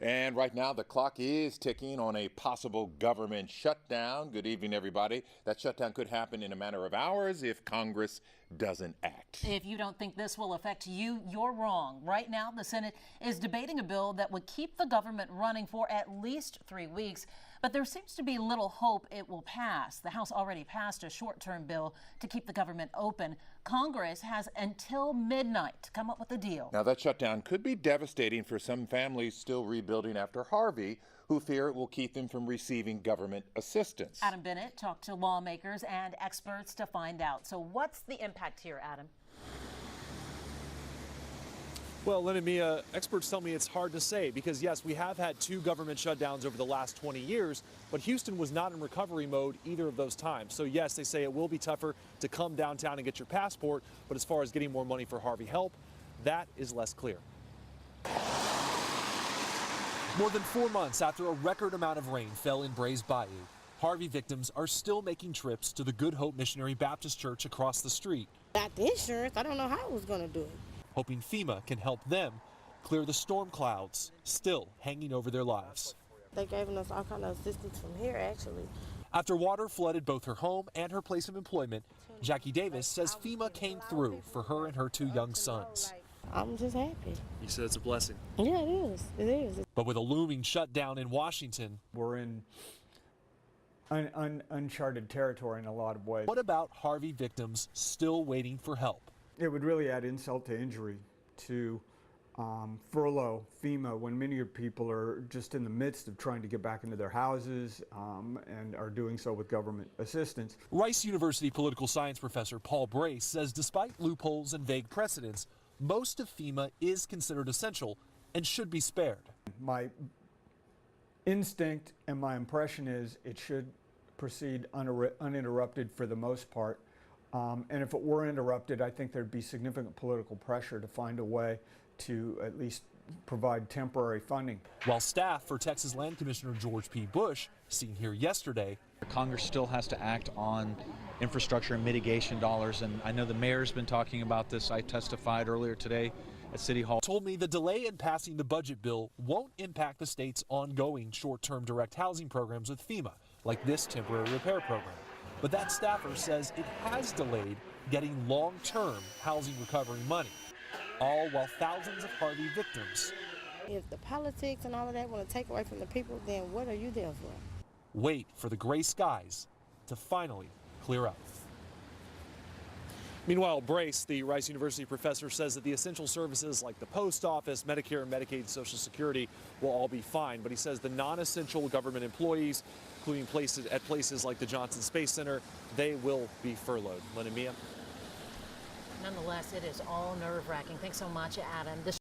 And right now, the clock is ticking on a possible government shutdown. Good evening, everybody. That shutdown could happen in a matter of hours if Congress doesn't act. If you don't think this will affect you, you're wrong. Right now, the Senate is debating a bill that would keep the government running for at least 3 weeks. But there seems to be little hope it will pass. The House already passed a short-term bill to keep the government open. Congress has until midnight to come up with a deal. Now, that shutdown could be devastating for some families still rebuilding after Harvey, who fear it will keep them from receiving government assistance. Adam Bennett talked to lawmakers and experts to find out. So what's the impact here, Adam? Well, Lynn and Mia, experts tell me it's hard to say because, yes, we have had 2 government shutdowns over the last 20 years, but Houston was not in recovery mode either of those times. So, yes, they say it will be tougher to come downtown and get your passport, but as far as getting more money for Harvey help, that is less clear. More than 4 months after a record amount of rain fell in Brays Bayou, Harvey victims are still making trips to the Good Hope Missionary Baptist Church across the street. Got the insurance, I don't know how I was going to do it. Hoping FEMA can help them clear the storm clouds still hanging over their lives. They gave us all kind of assistance from here, actually. After water flooded both her home and her place of employment, Jackie Davis says FEMA came through for her and her 2 young sons. I'm just happy. You said it's a blessing. Yeah, it is. It is. But with a looming shutdown in Washington, we're in uncharted territory in a lot of ways. What about Harvey victims still waiting for help? It would really add insult to injury to furlough FEMA when many people are just in the midst of trying to get back into their houses and are doing so with government assistance. Rice University political science professor Paul Brace says despite loopholes and vague precedents, most of FEMA is considered essential and should be spared. My instinct and my impression is it should proceed uninterrupted for the most part. And if it were interrupted, I think there'd be significant political pressure to find a way to at least provide temporary funding. While staff for Texas Land Commissioner George P. Bush, seen here yesterday, Congress still has to act on infrastructure and mitigation dollars, and I know the mayor's been talking about this. I testified earlier today at City Hall. Told me the delay in passing the budget bill won't impact the state's ongoing short-term direct housing programs with FEMA, like this temporary repair program. But that staffer says it has delayed getting long-term housing recovery money, all while thousands of Harvey victims. If the politics and all of that want to take away from the people, then what are you there for? Wait for the gray skies to finally clear up. Meanwhile, Brace, the Rice University professor, says that the essential services like the post office, Medicare, Medicaid, Social Security will all be fine. But he says the non-essential government employees, including places like the Johnson Space Center, they will be furloughed. Lynn and Mia. Nonetheless, it is all nerve-wracking. Thanks so much, Adam.